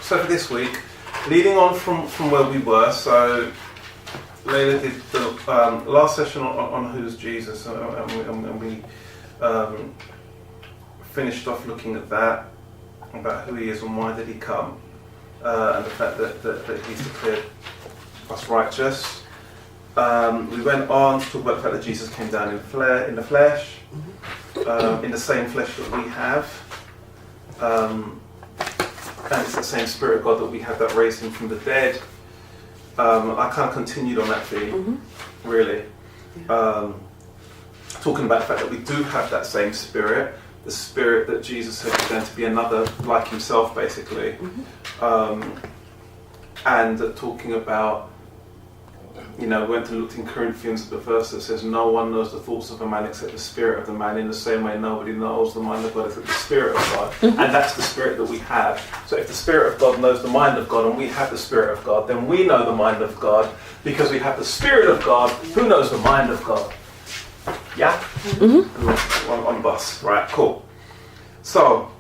So for this week, leading on from where we were, so Layla did the last session on who's Jesus, and we finished off looking at that, about who he is and why did he come, and the fact that he's declared us righteous. We went on to talk about the fact that Jesus came down in the flesh, in the same flesh that we have. And it's the same Spirit of God that we have that raised him from the dead. I kind of continued on that theme, really. Talking about the fact that we do have that same Spirit, the Spirit that Jesus said was going to be another like himself, basically. And talking about, we went and looked in Corinthians at the verse that says, no one knows the thoughts of a man except the spirit of the man. In the same way, nobody knows the mind of God except the Spirit of God. And that's the Spirit that we have. So if the Spirit of God knows the mind of God and we have the Spirit of God, then we know the mind of God because we have the Spirit of God who knows the mind of God. Yeah? On bus. Right, cool. So,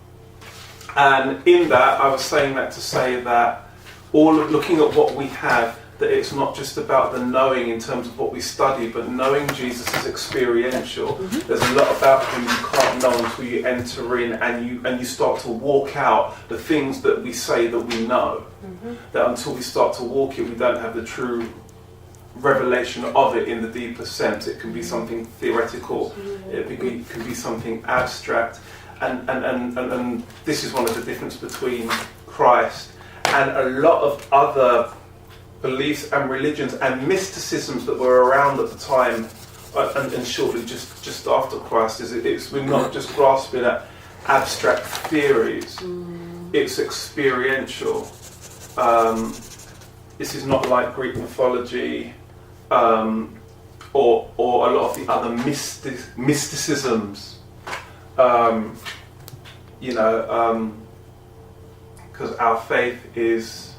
and in that, I was saying that to say that looking at what we have, that it's not just about the knowing in terms of what we study, but knowing Jesus is experiential. There's a lot about him you can't know until you enter in and you start to walk out the things that we say that we know. That until we start to walk it, we don't have the true revelation of it in the deeper sense. It can be something theoretical, it can be something abstract, and this is one of the differences between Christ and a lot of other beliefs and religions and mysticisms that were around at the time, and shortly just after Christ. We're not just grasping at abstract theories. It's experiential. This is not like Greek mythology or a lot of the other mysticisms. Because our faith is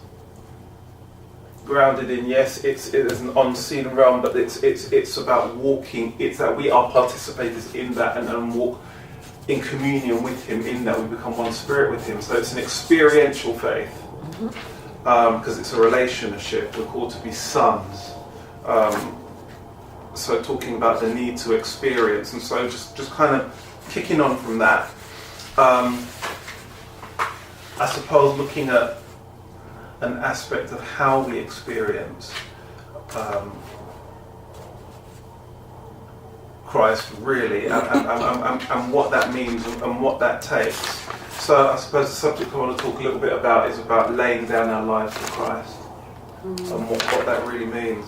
grounded in, yes, it's an unseen realm, but it's about walking. It's that we are participators in that and walk in communion with him. In that we become one spirit with him. So it's an experiential faith, because it's a relationship. We're called to be sons. So talking about the need to experience, and so just kind of kicking on from that. I suppose looking at an aspect of how we experience Christ really, and what that means and what that takes. So I suppose the subject I want to talk a little bit about is about laying down our lives for Christ and what that really means.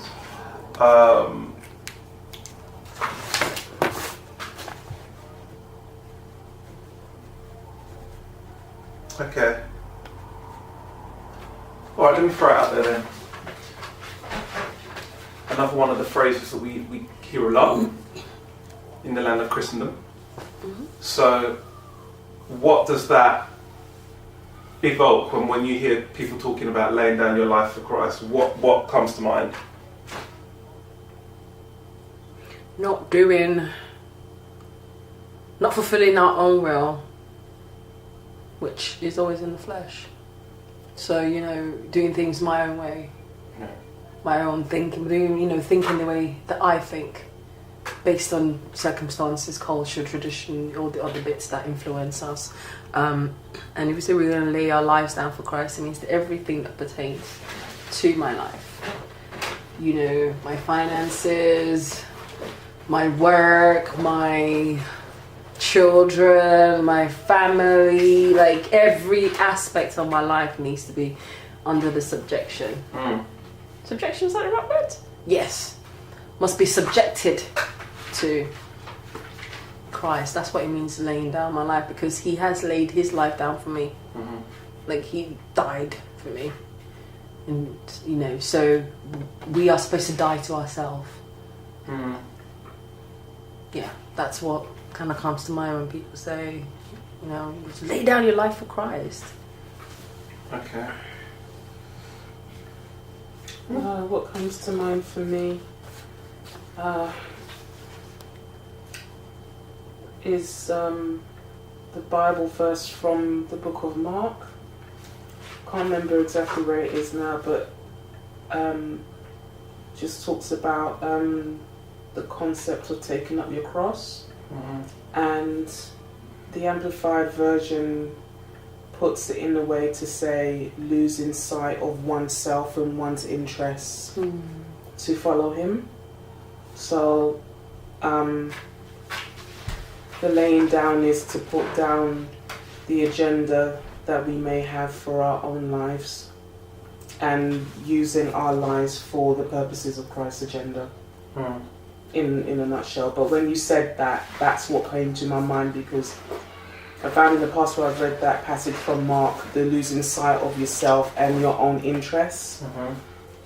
Okay. Alright, let me throw it out there then. Another one of the phrases that we hear a lot in the land of Christendom. So, what does that evoke when you hear people talking about laying down your life for Christ? What comes to mind? Not fulfilling our own will, which is always in the flesh. So, doing things my own way, my own thinking, thinking the way that I think, based on circumstances, culture, tradition, all the other bits that influence us. And if we say we're going to lay our lives down for Christ, it means that everything that pertains to my life, my finances, my work, my children, my family, like every aspect of my life needs to be under the subjection. Subjection, is that the right word? Yes. Must be subjected to Christ. That's what it means, laying down my life, because he has laid his life down for me. Like he died for me. And so we are supposed to die to ourselves. Yeah, that's what kind of comes to mind when people say, lay down your life for Christ. Okay. What comes to mind for me is the Bible verse from the book of Mark, can't remember exactly where it is now, but just talks about the concept of taking up your cross. And the Amplified Version puts it in a way to say losing sight of oneself and one's interests to follow him. So the laying down is to put down the agenda that we may have for our own lives and using our lives for the purposes of Christ's agenda. In a nutshell. But when you said that, that's what came to my mind, because I found in the past where I've read that passage from Mark, the losing sight of yourself and your own interests,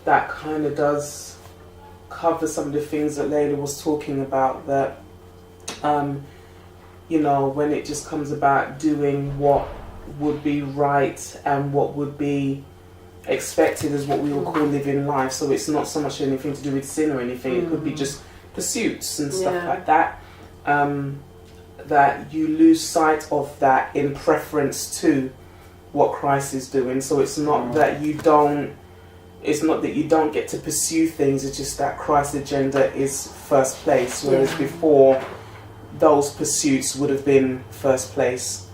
that kind of does cover some of the things that Layla was talking about, that you know, when it just comes about doing what would be right and what would be expected as what we would call living life. So it's not so much anything to do with sin or anything. It could be just pursuits and stuff like that, that you lose sight of that in preference to what Christ is doing. So it's not that you don't get to pursue things, it's just that Christ's agenda is first place, whereas before those pursuits would have been first place.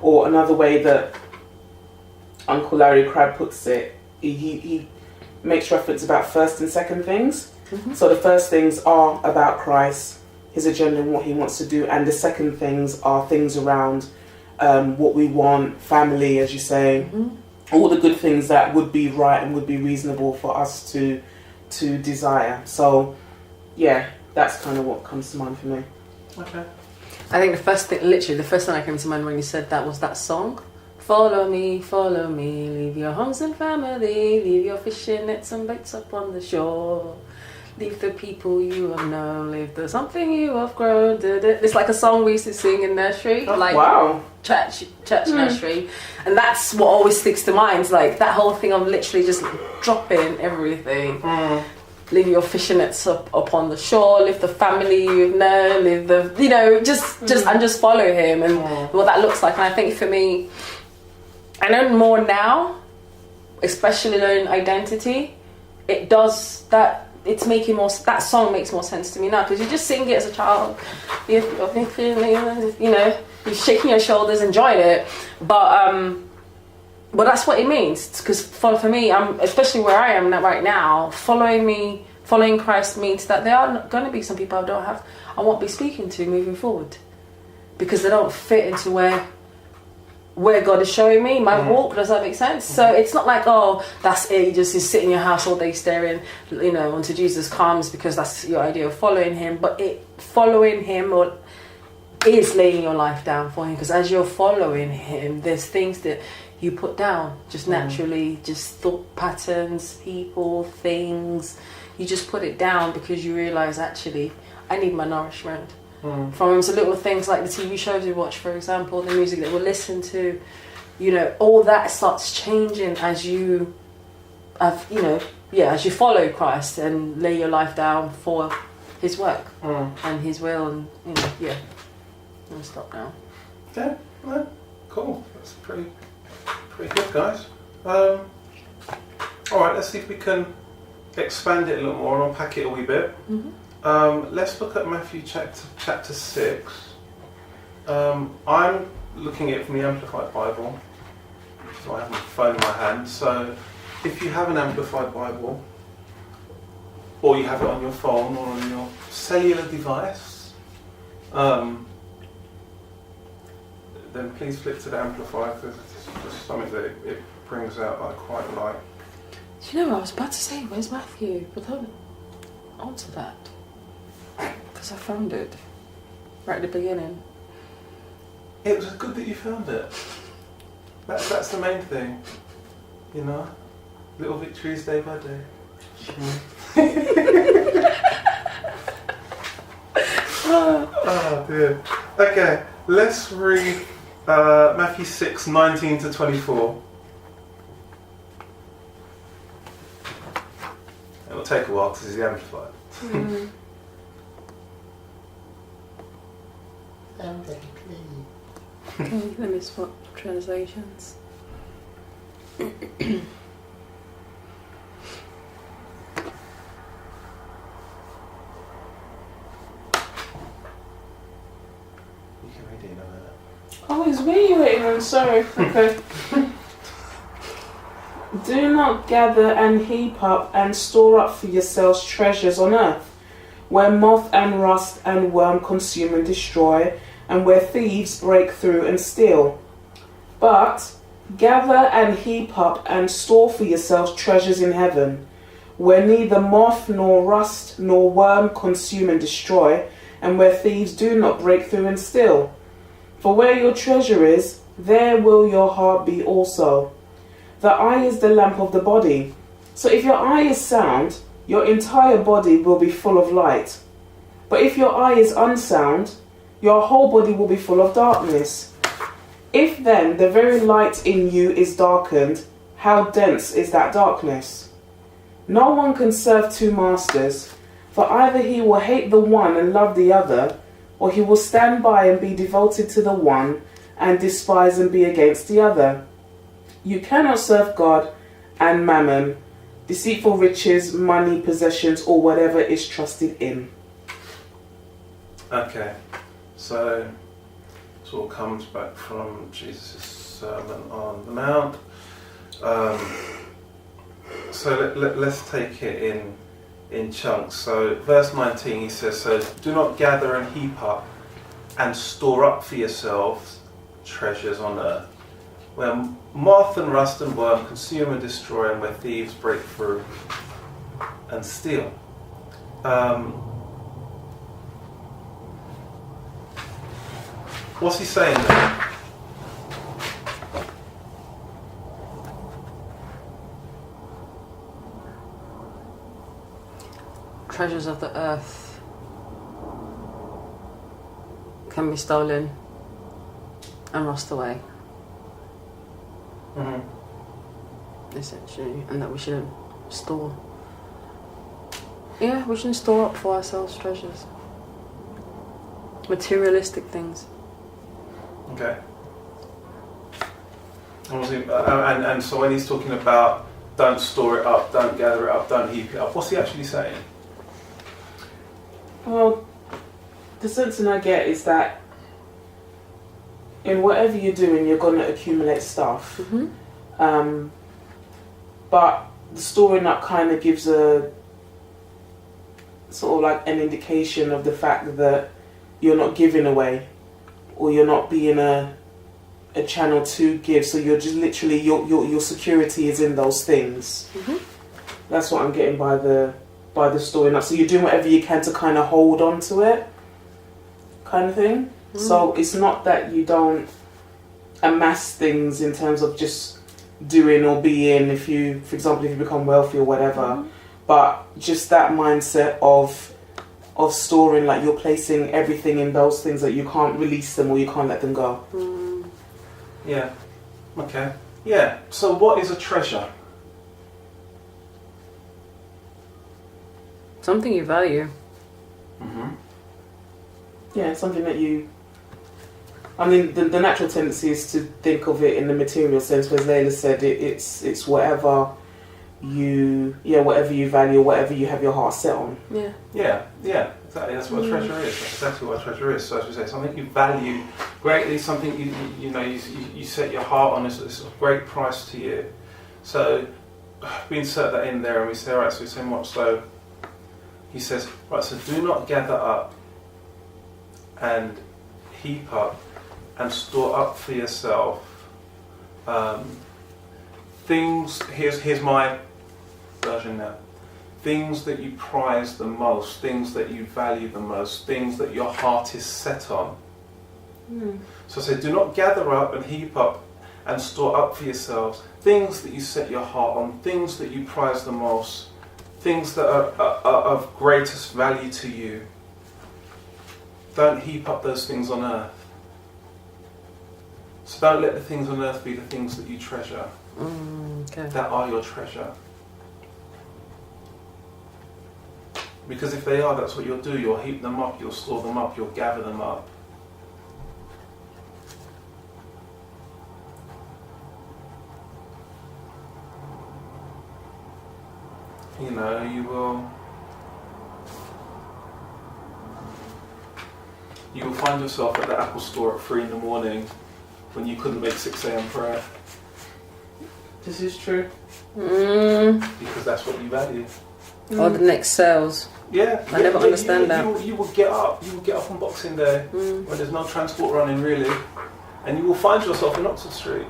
Or another way that Uncle Larry Crabb puts it, he makes reference about first and second things. So the first things are about Christ, his agenda and what he wants to do, and the second things are things around what we want, family, as you say, all the good things that would be right and would be reasonable for us to desire. So yeah, that's kind of what comes to mind for me. Okay. I think the first thing that came to mind when you said that was that song. Follow me, leave your homes and family, leave your fishing nets and boats up on the shore. Leave the people you have known, leave the something you have grown. It's like a song we used to sing in nursery, church nursery, and that's what always sticks to mind. Like that whole thing of literally just dropping everything. Leave your fishing nets up on the shore, leave the family you've known, leave the, you know, just and just follow him and what that looks like. And I think for me, I know more now, especially knowing identity, it does that. It's making more. That song makes more sense to me now, because you just sing it as a child. You know, you're shaking your shoulders, enjoying it. But that's what it means. Because for me, especially where I am right now, following Christ means that there are going to be some people I won't be speaking to moving forward, because they don't fit into where God is showing me my walk. Does that make sense? So it's not like, oh, that's it, you just sit in your house all day staring, you know, until Jesus comes, because that's your idea of following him. But following him is laying your life down for him, because as you're following him, there's things that you put down just naturally, just thought patterns, people, things. You just put it down because you realise, actually, I need my nourishment. From so little things like the TV shows we watch, for example, the music that we listen to, you know, all that starts changing as you as you follow Christ and lay your life down for his work and his will, and I'm gonna stop now. Yeah, well, cool. That's pretty good, guys. All right, let's see if we can expand it a little more and unpack it a wee bit. Let's look at Matthew chapter 6. I'm looking at it from the Amplified Bible, so I have my phone in my hand. So if you have an Amplified Bible, or you have it on your phone or on your cellular device, then please flip to the Amplified, because it's just something that it brings out I quite like. Do you know what I was about to say? Where's Matthew? But don't answer that, because I found it right at the beginning. It was good that you found it. That's the main thing, you know. Little victories day by day. Oh dear. Okay, let's read Matthew 6:19 to 24. It will take a while because it's the Amplified. Okay, let me swap translations. Oh, it's me you're waiting on. Sorry. Okay. Do not gather and heap up and store up for yourselves treasures on earth, where moth and rust and worm consume and destroy, and where thieves break through and steal. But gather and heap up and store for yourselves treasures in heaven, where neither moth nor rust nor worm consume and destroy, and where thieves do not break through and steal. For where your treasure is, there will your heart be also. The eye is the lamp of the body. So if your eye is sound, your entire body will be full of light. But if your eye is unsound, your whole body will be full of darkness. If then the very light in you is darkened, how dense is that darkness? No one can serve two masters, for either he will hate the one and love the other, or he will stand by and be devoted to the one and despise and be against the other. You cannot serve God and mammon, deceitful riches, money, possessions, or whatever is trusted in. Okay, so this all comes back from Jesus' Sermon on the Mount. So let's take it in chunks. So verse 19 he says, so do not gather and heap up and store up for yourselves treasures on earth, where moth and rust and worm consume and destroy, and where thieves break through and steal. What's he saying there? Treasures of the earth can be stolen and rust away. Essentially, and that we shouldn't store. Yeah, we shouldn't store up for ourselves treasures. Materialistic things. Okay. And so when he's talking about don't store it up, don't gather it up, don't heap it up, what's he actually saying? Well, the sense that I get is that in whatever you're doing, you're going to accumulate stuff. Mm-hmm. But the storing up kind of gives a sort of like an indication of the fact that you're not giving away, or you're not being a channel to give. So you're just literally your security is in those things. Mm-hmm. That's what I'm getting by the storing up. So you're doing whatever you can to kind of hold on to it, kind of thing. Mm-hmm. So it's not that you don't amass things in terms of just doing or being, if you, for example, if you become wealthy or whatever, mm-hmm. but just that mindset of storing, like you're placing everything in those things that you can't release them or you can't let them go. Mm. Yeah. Okay. Yeah. So what is a treasure? Something you value. Mm-hmm. Yeah, something that you... I mean, the natural tendency is to think of it in the material sense, whereas Layla said it's whatever you value, whatever you have your heart set on. Yeah. Yeah, exactly. That's what a treasure is. That's exactly what a treasure is. So as we say, something you value greatly, something you set your heart on is of great price to you. So we insert that in there and we say, all right, so we say what? So he says, right, so do not gather up and heap up and store up for yourself things. Here's my version now. Things that you prize the most, things that you value the most, things that your heart is set on. Mm. So I say, do not gather up and heap up and store up for yourselves things that you set your heart on, things that you prize the most, things that are of greatest value to you. Don't heap up those things on earth. So don't let the things on earth be the things that you treasure. Okay. That are your treasure. Because if they are, that's what you'll do. You'll heap them up, you'll store them up, you'll gather them up. you know, you will find yourself at the Apple store at 3 in the morning when you couldn't make 6 a.m. prayer. This is true. Because that's what you value. Or the next sales. Yeah. I never understand that. You will get up on Boxing Day when there's no transport running really, and you will find yourself in Oxford Street,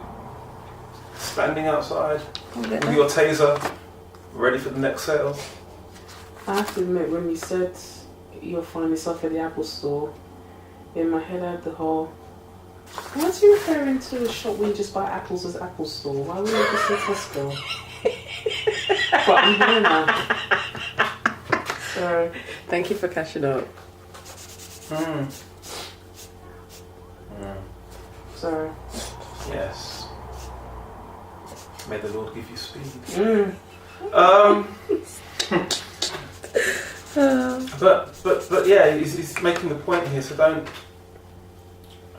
standing outside with your taser, ready for the next sale. I have to admit, when you said you'll find yourself at the Apple store, in my head I had the whole, why are you referring to a shop where you just buy apples as Apple store? Why would you just say Tesco? But I'm here now. So, thank you for catching up. Sorry. Yes. May the Lord give you speed. But yeah, he's making the point here. So don't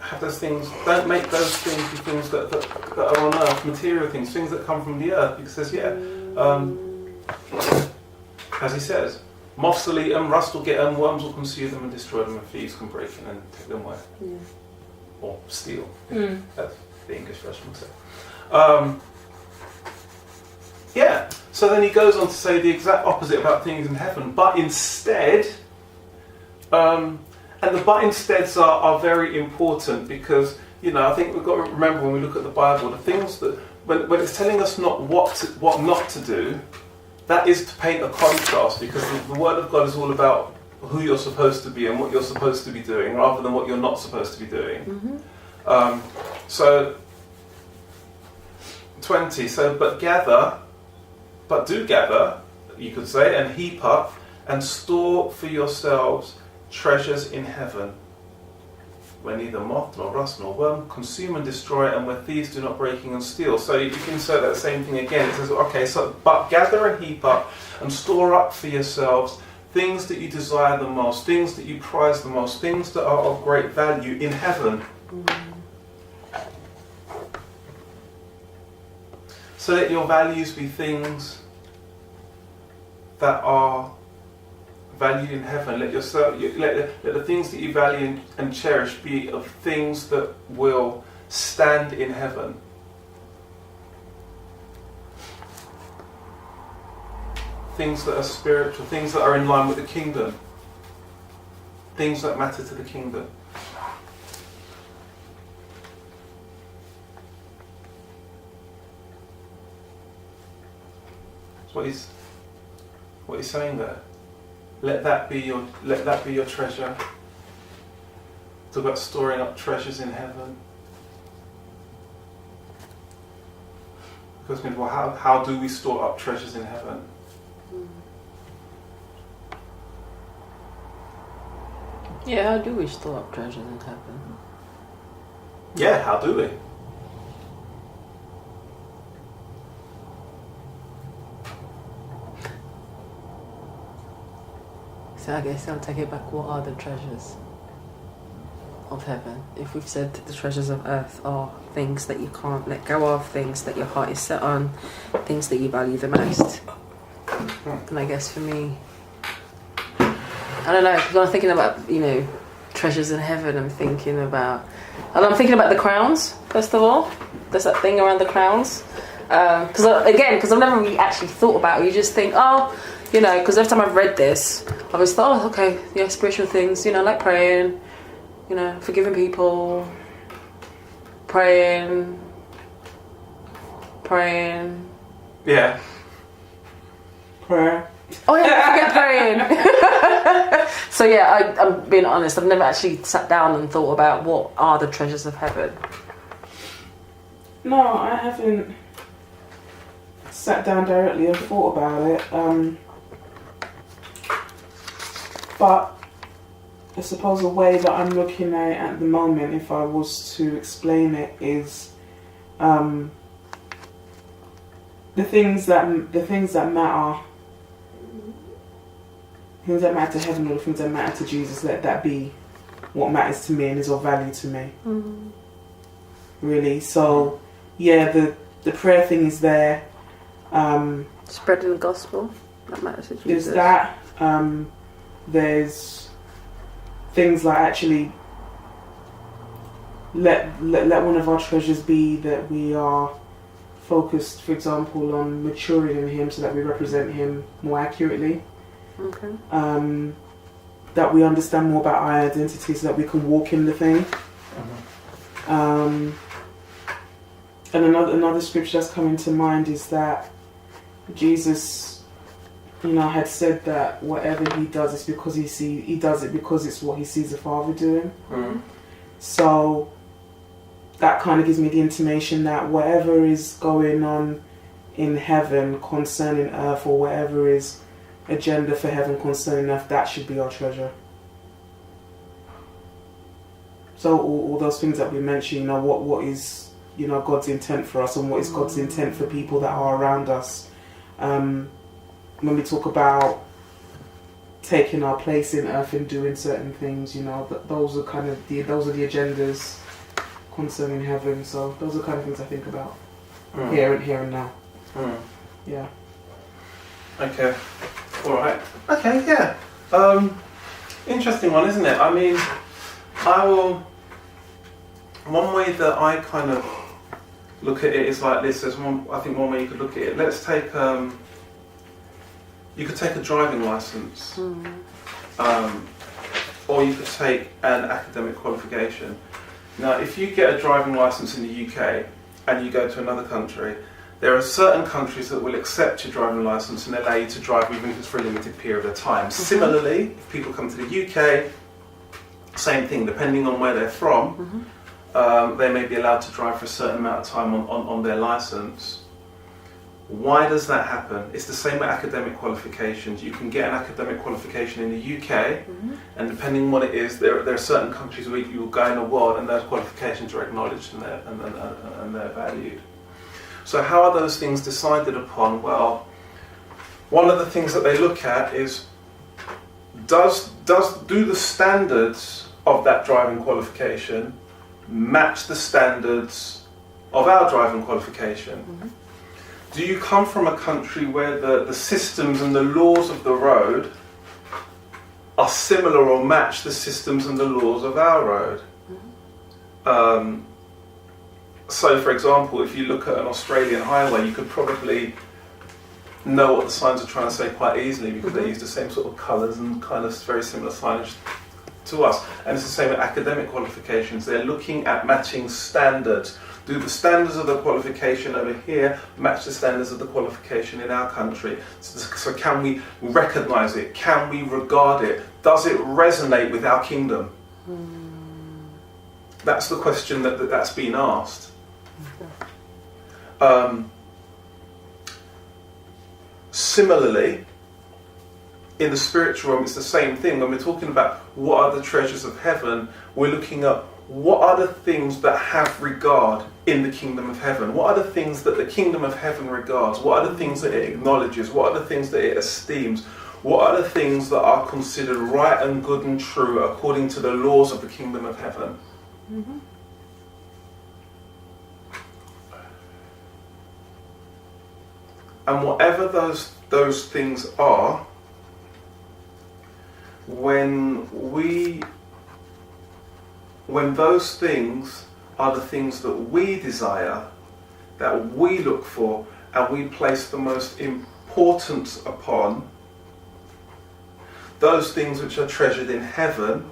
have those things. Don't make those things be things that are on earth, material things that come from the earth. Because he says, as he says, moths will eat them, rust will get them, worms will consume them and destroy them, and thieves can break in and take them away. Yeah. Or steal. That's the English version would say. Yeah. So then he goes on to say the exact opposite about things in heaven, but instead, and the but insteads are very important because, you know, I think we've got to remember when we look at the Bible, the things that, when it's telling us not what not to do, that is to paint a contrast, because the Word of God is all about who you're supposed to be and what you're supposed to be doing, rather than what you're not supposed to be doing. So 20. So but do gather, you could say, and heap up and store for yourselves treasures in heaven, where neither moth nor rust nor worm consume and destroy, and where thieves do not break in and steal. So you can insert that same thing again. It says, okay, so but gather and heap up and store up for yourselves things that you desire the most, things that you prize the most, things that are of great value in heaven. So let your values be things that are valued in heaven. Let the things that you value and cherish be of things that will stand in heaven. Things that are spiritual, things that are in line with the kingdom, things that matter to the kingdom. That's what he's saying there. Let that be your treasure. It's about storing up treasures in heaven. Because well, how do we store up treasures in heaven? Yeah, how do we store up treasures in heaven? Yeah, how do we? So I guess I'll take it back. What are the treasures of heaven? If we've said that the treasures of earth are things that you can't let go of, things that your heart is set on, things that you value the most. And I guess for me, I don't know, because I'm thinking about, treasures in heaven, I'm thinking about the crowns, first of all. There's that thing around the crowns. Because I've never really actually thought about it. You just think, because every time I've read this, I've always thought, okay, yeah, spiritual things, like praying, forgiving people, praying. Yeah. Prayer. Oh yeah, forget praying. So yeah, I'm being honest, I've never actually sat down and thought about what are the treasures of heaven. No, I haven't sat down directly and thought about it. But I suppose the way that I'm looking at the moment, if I was to explain it, is the things that matter. Things that matter to heaven, or the things that matter to Jesus, let that be what matters to me and is of value to me. Really. So, yeah, the prayer thing is there. Spreading the gospel. that matter to Jesus. There's that. There's things like actually let one of our treasures be that we are focused, for example, on maturing in Him so that we represent Him more accurately. Okay. That we understand more about our identity so that we can walk in the thing. And another scripture that's coming to mind is that Jesus, had said that whatever He does is because He does it because it's what He sees the Father doing. So that kind of gives me the intimation that whatever is going on in heaven concerning earth, or whatever is agenda for heaven concerning earth, that should be our treasure. So all those things that we mentioned, what is God's intent for us, and what is God's intent for people that are around us. When we talk about taking our place in earth and doing certain things, those are kind of the agendas concerning heaven. So those are kind of things I think about here and now. Yeah. Okay. All right. Okay. Yeah. Interesting one, isn't it? I mean, one way that I kind of look at it is like this. There's one way you could look at it. Let's take, you could take a driving license, or you could take an academic qualification. Now, if you get a driving license in the UK and you go to another country, there are certain countries that will accept your driving license and allow you to drive even if it's for a limited period of time. Similarly, if people come to the UK, same thing, depending on where they're from, they may be allowed to drive for a certain amount of time on their license. Why does that happen? It's the same with academic qualifications. You can get an academic qualification in the UK, and depending on what it is, there are certain countries where you will go in the world and those qualifications are acknowledged and they're valued. So how are those things decided upon? Well, one of the things that they look at is do the standards of that driving qualification match the standards of our driving qualification? Do you come from a country where the systems and the laws of the road are similar or match the systems and the laws of our road? So, for example, if you look at an Australian highway, you could probably know what the signs are trying to say quite easily because they use the same sort of colours and kind of very similar signage to us. And it's the same with academic qualifications. They're looking at matching standards. Do the standards of the qualification over here match the standards of the qualification in our country? So can we recognise it? Can we regard it? Does it resonate with our kingdom? That's the question that's been asked. Similarly, in the spiritual realm, it's the same thing. When we're talking about what are the treasures of heaven, we're looking at what are the things that have regard in the kingdom of heaven. What are the things that the kingdom of heaven regards? What are the things that it acknowledges? What are the things that it esteems? What are the things that are considered right and good and true according to the laws of the kingdom of heaven? And whatever those things are, when those things are the things that we desire, that we look for, and we place the most importance upon, those things which are treasured in heaven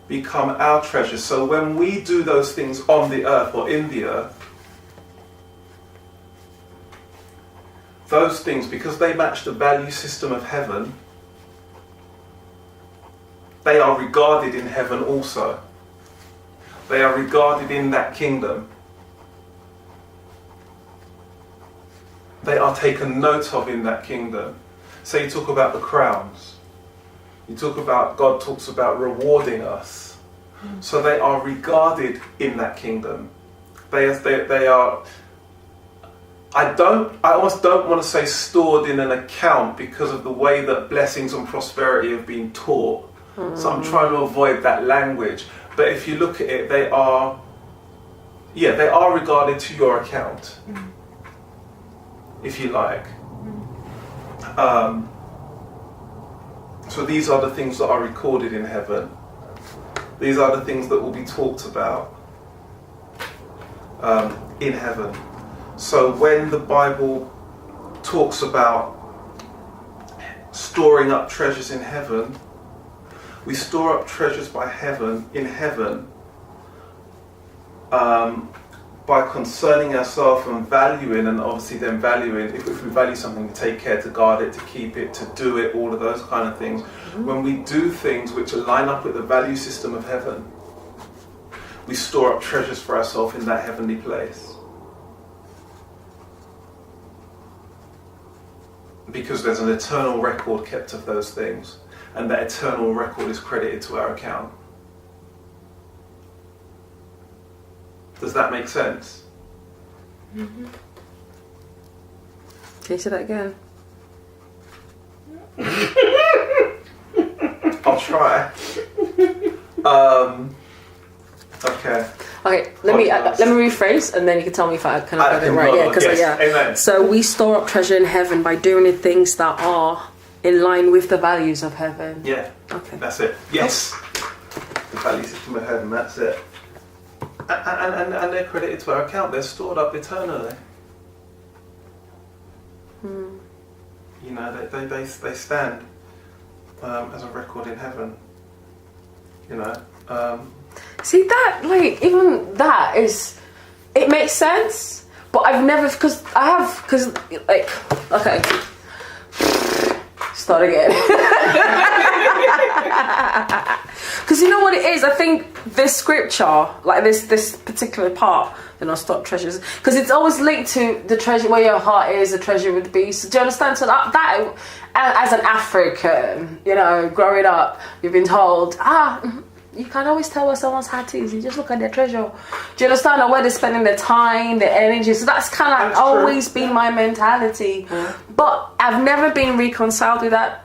become our treasures. So when we do those things on the earth or in the earth, those things, because they match the value system of heaven, they are regarded in heaven also. They are regarded in that kingdom. They are taken note of in that kingdom. So you talk about the crowns. You talk about, God talks about rewarding us. So they are regarded in that kingdom. They are, I almost don't want to say stored in an account because of the way that blessings and prosperity have been taught. So I'm trying to avoid that language. But if you look at it, they are regarded to your account, if you like. So these are the things that are recorded in heaven. These are the things that will be talked about in heaven. So when the Bible talks about storing up treasures in heaven, we store up treasures in heaven by concerning ourselves and valuing, and obviously then valuing, if we value something, we take care to guard it, to keep it, to do it, all of those kind of things. When we do things which line up with the value system of heaven, we store up treasures for ourselves in that heavenly place. Because there's an eternal record kept of those things, and that eternal record is credited to our account. Does that make sense? Mm-hmm. Can you say that again? I'll try. Okay. Okay, let me rephrase, and then you can tell me if I can have it right. Yeah, because yes, amen. So we store up treasure in heaven by doing the things that are in line with the values of heaven. Yeah. Okay. That's it. Yes. The value system of heaven. That's it. And they're credited to our account. They're stored up eternally. You know, they stand as a record in heaven. You know. See that, like, even that is, it makes sense, but I've never, because like, okay, start again. Because you know what it is, I think this scripture, like this particular part, then I'll stop treasures, because it's always linked to the treasure, where your heart is, the treasure would be. So do you understand? So that as an African, you know, growing up, you've been told, you can always tell where someone's heart is. You just look at their treasure. Do you understand? Or where they're spending their time, their energy. So that's kind of always been my mentality. Yeah. But I've never been reconciled with that.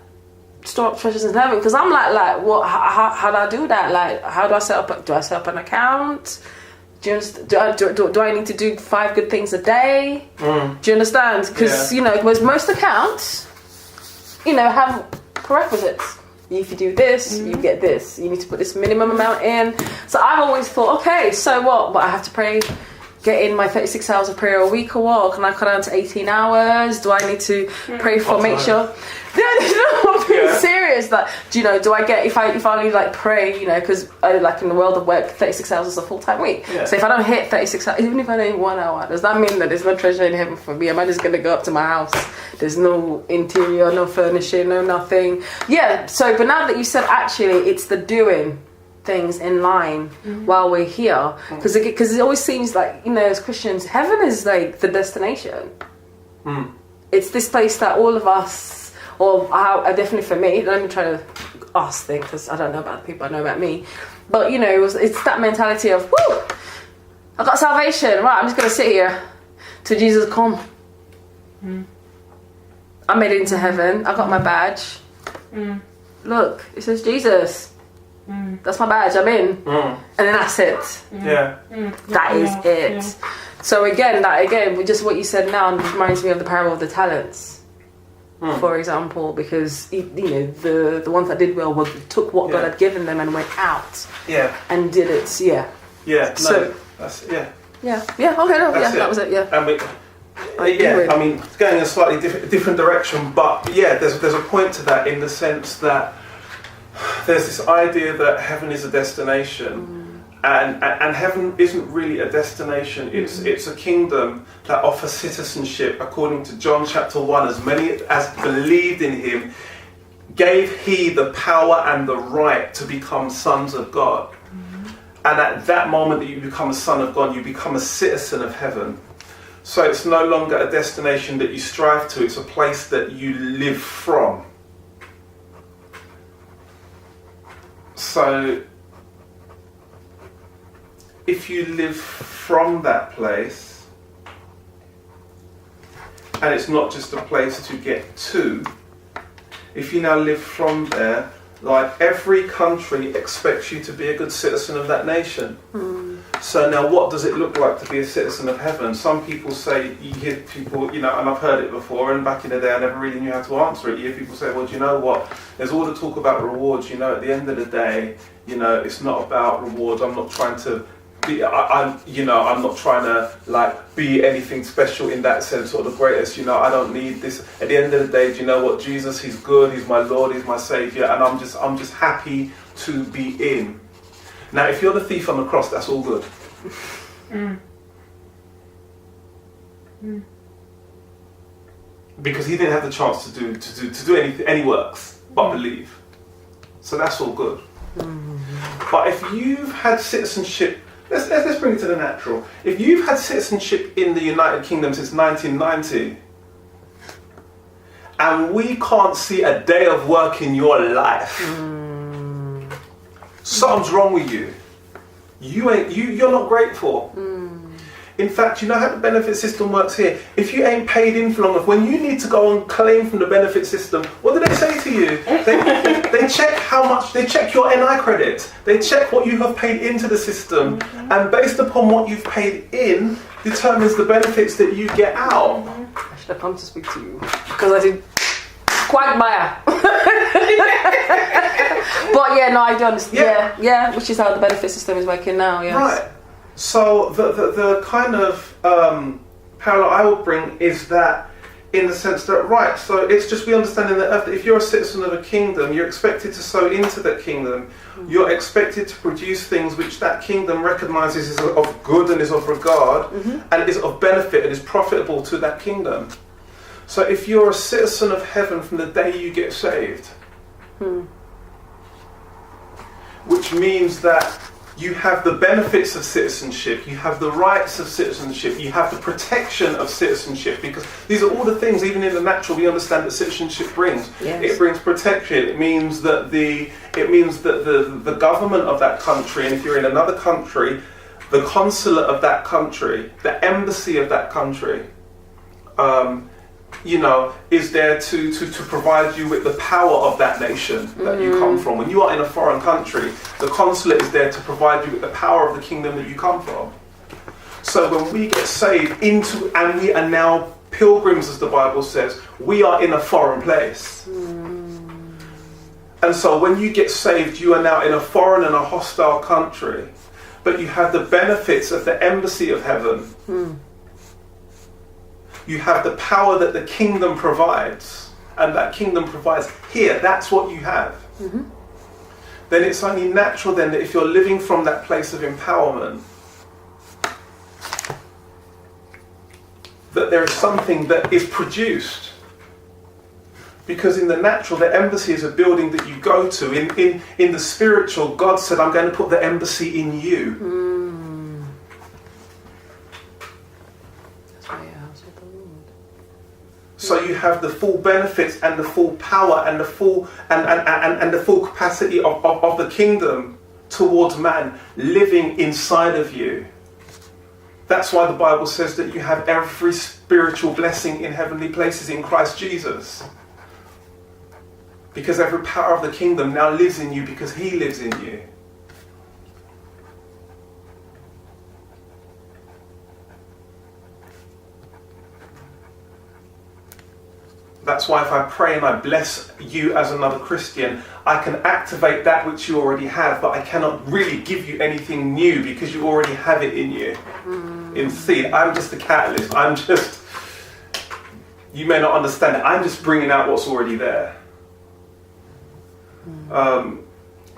Store up treasures in heaven, because I'm like, what? How do I do that? Like, how do I set up? Do I set up an account? Do you understand? Do I need to do 5 good things a day? Do you understand? Because you know, most accounts, you know, have prerequisites. If you do this, you get this. You need to put this minimum amount in. So I've always thought, okay, so what? But I have to pray, get in my 36 hours of prayer a week, or what? Or can I cut down to 18 hours? Do I need to pray for, make sure? I'm being serious. Like, do you know, do I get, if I only like pray, you know, because like in the world of work, 36 hours is a full-time week. Yeah. So if I don't hit 36 hours, even if I don't hit 1 hour, does that mean that there's no treasure in heaven for me? Am I just going to go up to my house? There's no interior, no furnishing, no nothing. Yeah, so, but now that you said actually it's the doing things in line while we're here, because it always seems like, you know, as Christians, heaven is like the destination. It's this place that all of us, or definitely for me, let me try to ask things, because I don't know about the people, I know about me, but you know, it's that mentality of, woo, I got salvation, right, I'm just going to sit here till Jesus come. I made it into heaven, I got my badge, look, it says Jesus. That's my badge, I'm in. And then that's it. That is it. So again, just what you said now reminds me of the parable of the talents, for example, because you know, the ones that did well took what God had given them and went out and did it. So that's okay, that was it. And I mean, it's going in a slightly different direction, but there's a point to that, in the sense that there's this idea that heaven is a destination, and heaven isn't really a destination. It's a kingdom that offers citizenship, according to John chapter 1. As many as believed in him, gave he the power and the right to become sons of God. And at that moment that you become a son of God, you become a citizen of heaven. So it's no longer a destination that you strive to, it's a place that you live from. So, if you live from that place, and it's not just a place to get to, if you now live from there, like every country expects you to be a good citizen of that nation. So now what does it look like to be a citizen of heaven? Some people say, you hear people, and I've heard it before, and back in the day I never really knew how to answer it. You hear people say, well, do you know what? There's all the talk about rewards, at the end of the day, it's not about rewards. I'm not trying to be, I'm not trying to be anything special in that sense or the greatest, I don't need this. At the end of the day, do you know what? Jesus, he's good, he's my Lord, he's my Saviour, and I'm just happy to be in. Now, if you're the thief on the cross, that's all good. Because he didn't have the chance to do any works but believe. So that's all good. But if you've had citizenship, let's bring it to the natural. If you've had citizenship in the United Kingdom since 1990, and we can't see a day of work in your life, something's wrong with you. You're not grateful. In fact, you know how the benefit system works here? If you ain't paid in for long enough, when you need to go and claim from the benefit system, what do they say to you? They check how much, they check your NI credit, they check what you have paid into the system, and based upon what you've paid in, determines the benefits that you get out. I should have come to speak to you, because I did quagmire. But yeah, no, I do understand. Yeah, which is how the benefit system is working now. Yes. Right. So the kind of parallel I would bring is that, in the sense that, so it's just we understanding that if you're a citizen of a kingdom, you're expected to sow into that kingdom. You're expected to produce things which that kingdom recognises is of good and is of regard, and is of benefit and is profitable to that kingdom. So if you're a citizen of heaven from the day you get saved, which means that you have the benefits of citizenship, you have the rights of citizenship, you have the protection of citizenship, because these are all the things, even in the natural, we understand that citizenship brings. Yes. It brings protection. It means that the government of that country, and if you're in another country, the consulate of that country, the embassy of that country, is there to provide you with the power of that nation that you come from. When you are in a foreign country, the consulate is there to provide you with the power of the kingdom that you come from. So when we get saved and we are now pilgrims, as the Bible says, we are in a foreign place. And so when you get saved, you are now in a foreign and a hostile country, but you have the benefits of the embassy of heaven. You have the power that the kingdom provides, and that kingdom provides here. That's what you have. Then it's only natural then that if you're living from that place of empowerment, that there is something that is produced. Because in the natural, the embassy is a building that you go to. In the spiritual, God said, I'm going to put the embassy in you. So you have the full benefits and the full power and the full and the full capacity of the kingdom towards man living inside of you. That's why the Bible says that you have every spiritual blessing in heavenly places in Christ Jesus. Because every power of the kingdom now lives in you because he lives in you. That's why if I pray and I bless you as another Christian, I can activate that which you already have, but I cannot really give you anything new because you already have it in you. In seed, I'm just a catalyst. You may not understand it, I'm just bringing out what's already there.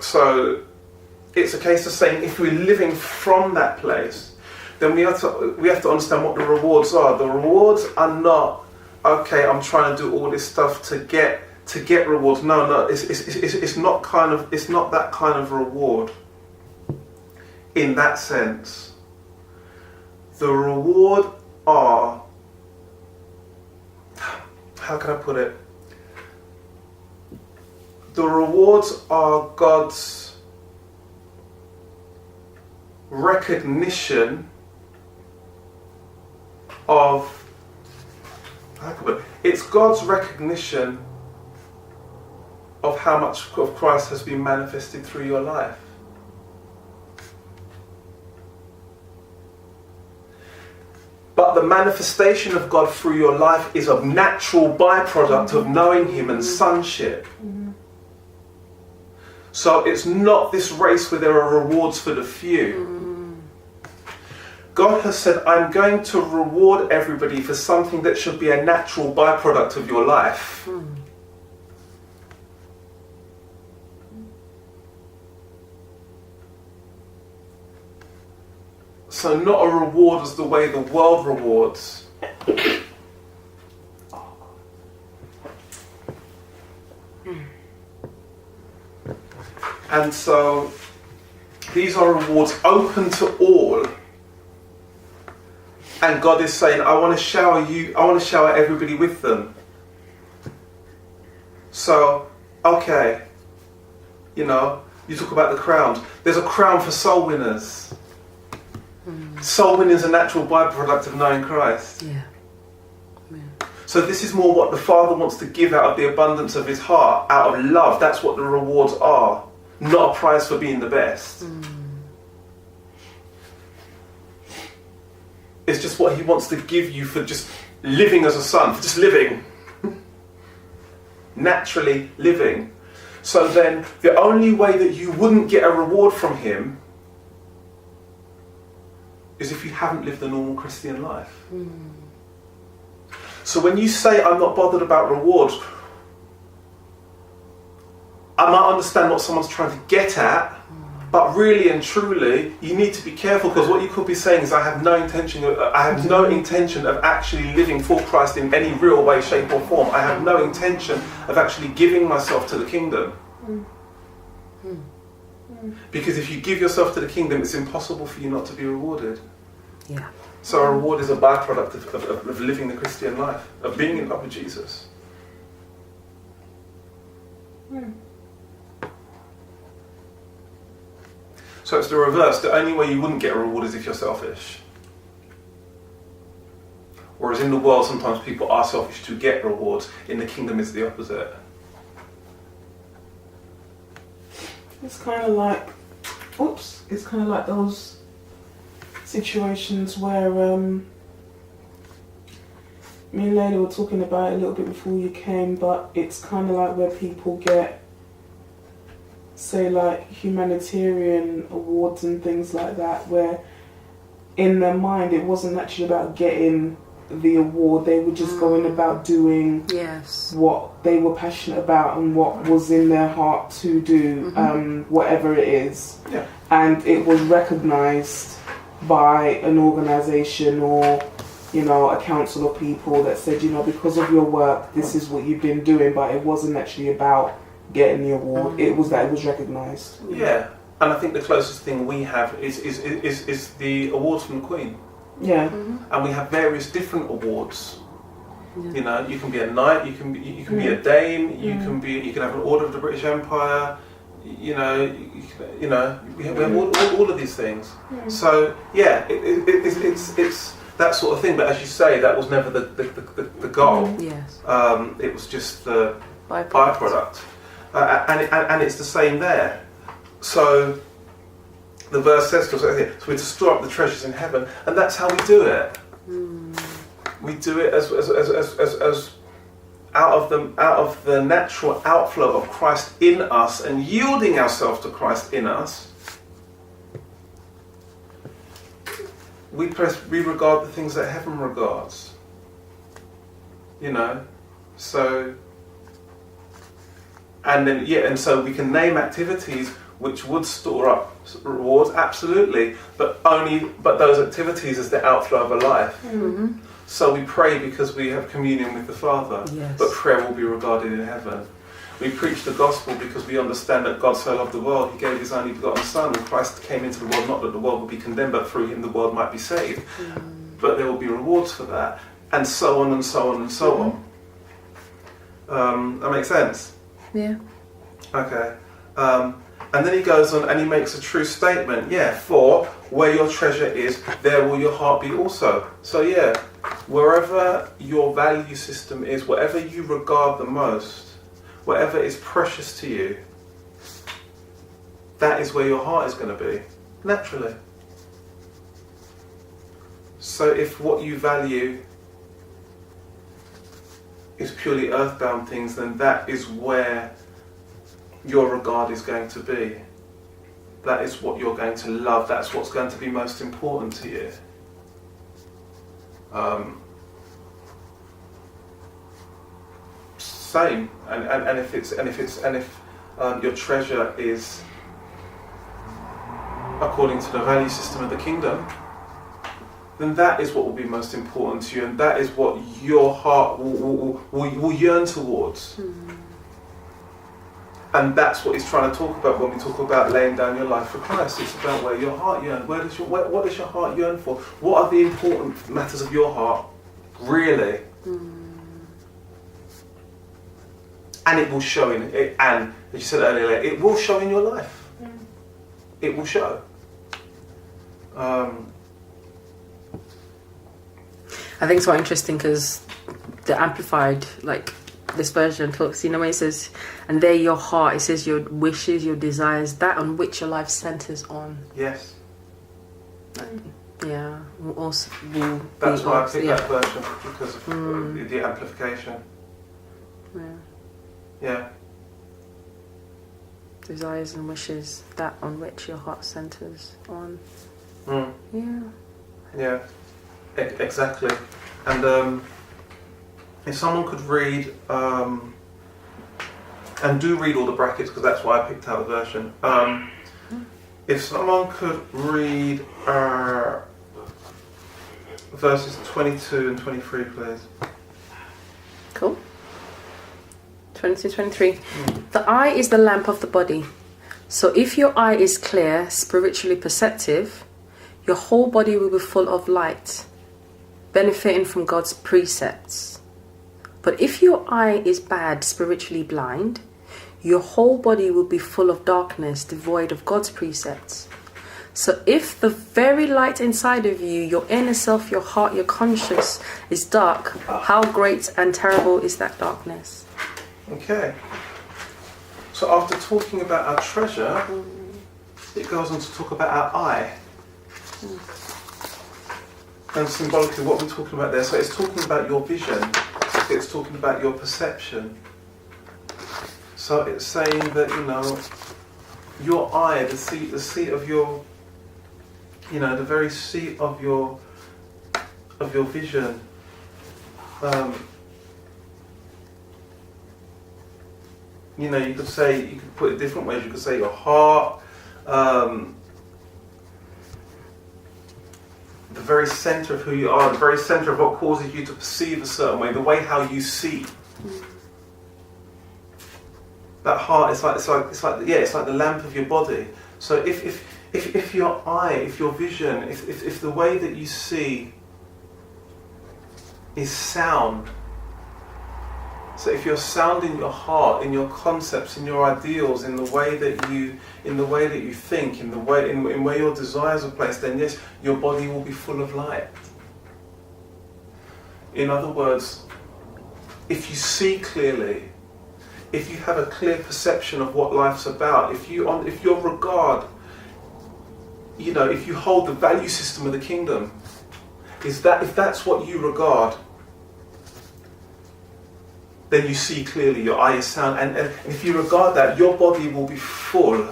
So it's a case of saying if we're living from that place, then we have to understand what the rewards are. The rewards are not, okay, I'm trying to do all this stuff to get rewards. No, it's not that kind of reward. In that sense, the reward are, how can I put it? The rewards are God's recognition of, it's God's recognition of how much of Christ has been manifested through your life. the manifestation of God through your life is a natural byproduct of knowing Him and sonship. So it's not this race where there are rewards for the few. God has said, I'm going to reward everybody for something that should be a natural byproduct of your life. So not a reward as the way the world rewards. And so these are rewards open to all. And God is saying, I want to shower everybody with them. So, okay, you talk about the crown. There's a crown for soul winners. Soul winning is a natural byproduct of knowing Christ. Yeah. So this is more what the Father wants to give out of the abundance of His heart, out of love. That's what the rewards are. Not a prize for being the best. It's just what He wants to give you for just living as a son, for just living. Naturally living. So then, the only way that you wouldn't get a reward from Him is if you haven't lived a normal Christian life. So when you say, I'm not bothered about rewards, I might understand what someone's trying to get at, but really and truly, you need to be careful, because what you could be saying is, I have no intention of actually living for Christ in any real way, shape or form. I have no intention of actually giving myself to the kingdom. Because if you give yourself to the kingdom, it's impossible for you not to be rewarded. Yeah. So a reward is a byproduct of living the Christian life, of being in love with Jesus. So it's the reverse. The only way you wouldn't get a reward is if you're selfish. Whereas in the world, sometimes people are selfish to get rewards. In the kingdom, it's the opposite. It's kind of like, those situations where me and Layla were talking about it a little bit before you came, but it's kind of like where people get, say, like humanitarian awards and things like that, where in their mind it wasn't actually about getting the award, they were just going about doing what they were passionate about and what was in their heart to do, whatever it is. Yeah. And it was recognised by an organisation or, a council of people that said, because of your work, this is what you've been doing, but it wasn't actually about getting the award. It was that it was recognised. Yeah, and I think the closest thing we have is the awards from the Queen. Yeah. And we have various different awards. Yeah. You can be a knight, you can be a dame, you can have an order of the British Empire. We have all of these things. So yeah, it's that sort of thing. But as you say, that was never the goal. Yes. It was just the byproduct. And it's the same there. So the verse says to us, so we to store up the treasures in heaven, and that's how we do it. We do it as out of the natural outflow of Christ in us and yielding ourselves to Christ in us. We regard the things that heaven regards. So. And so we can name activities which would store up rewards, absolutely, but those activities is the outflow of a life. So we pray because we have communion with the Father, but prayer will be regarded in heaven. We preach the gospel because we understand that God so loved the world, He gave His only begotten Son, and Christ came into the world not that the world would be condemned, but through Him the world might be saved. But there will be rewards for that, and so on and so on and so on. That makes sense? Yeah. Okay. And then he goes on and he makes a true statement. For where your treasure is, there will your heart be also. So wherever your value system is, whatever you regard the most, whatever is precious to you, that is where your heart is going to be, naturally. So if what you value is purely earthbound things, then that is where your regard is going to be. That is what you're going to love. That's what's going to be most important to you. Same. And if your treasure is according to the value system of the kingdom, then that is what will be most important to you, and that is what your heart will yearn towards. And that's what he's trying to talk about when we talk about laying down your life for Christ. It's about where your heart yearns. What does your heart yearn for? What are the important matters of your heart, really? And it will show in it. And as you said earlier, it will show in your life. It will show. I think it's quite interesting because the Amplified, like this version talks, when it says, and there your heart, it says your wishes, your desires, that on which your life centers on. Yes. Yeah. That's why I picked that version, because of the amplification. Yeah. Desires and wishes, that on which your heart centers on. Yeah, exactly. And if someone could read, and do read all the brackets, because that's why I picked out the version. If someone could read verses 22 and 23, please. Cool. 22, 23. The eye is the lamp of the body. So if your eye is clear, spiritually perceptive, your whole body will be full of light, benefiting from God's precepts. But if your eye is bad, spiritually blind, your whole body will be full of darkness, devoid of God's precepts. So if the very light inside of you, your inner self, your heart, your conscience is dark, how great and terrible is that darkness? Okay. So after talking about our treasure, it goes on to talk about our eye. And symbolically, what we're talking about there, so it's talking about your vision, it's talking about your perception. So it's saying that, your eye, the seat of your, the very seat of your vision. You could put it different ways. You could say your heart, the very centre of who you are, the very centre of what causes you to perceive a certain way, the way how you see. That heart is like the lamp of your body. So if your eye, if your vision, if the way that you see is sound. So if you're sound in your heart, in your concepts, in your ideals, in the way that you think, in where your desires are placed, then yes, your body will be full of light. In other words, if you see clearly, if you have a clear perception of what life's about, if your regard, if you hold the value system of the kingdom, if that's what you regard, then you see clearly, your eye is sound, and if you regard that, your body will be full.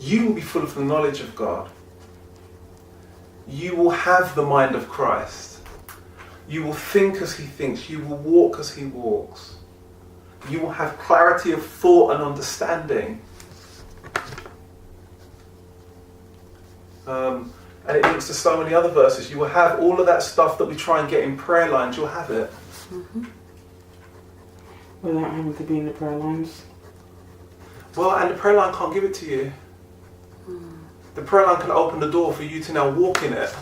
You will be full of the knowledge of God. You will have the mind of Christ. You will think as he thinks. You will walk as he walks. You will have clarity of thought and understanding. And it links to so many other verses. You will have all of that stuff that we try and get in prayer lines. You'll have it. Without having to be in the prayer lines. Well, and the prayer line can't give it to you. The prayer line can open the door for you to now walk in it.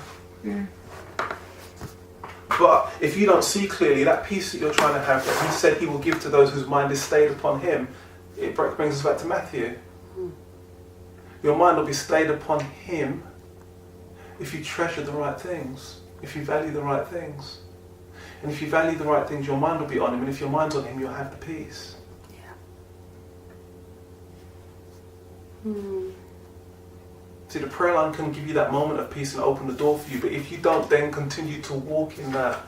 But if you don't see clearly that peace that you're trying to have, that he said he will give to those whose mind is stayed upon him, it brings us back to Matthew. Your mind will be stayed upon him if you treasure the right things, if you value the right things. And if you value the right things, your mind will be on him. And if your mind's on him, you'll have the peace. See, the prayer line can give you that moment of peace and open the door for you, but if you don't then continue to walk in that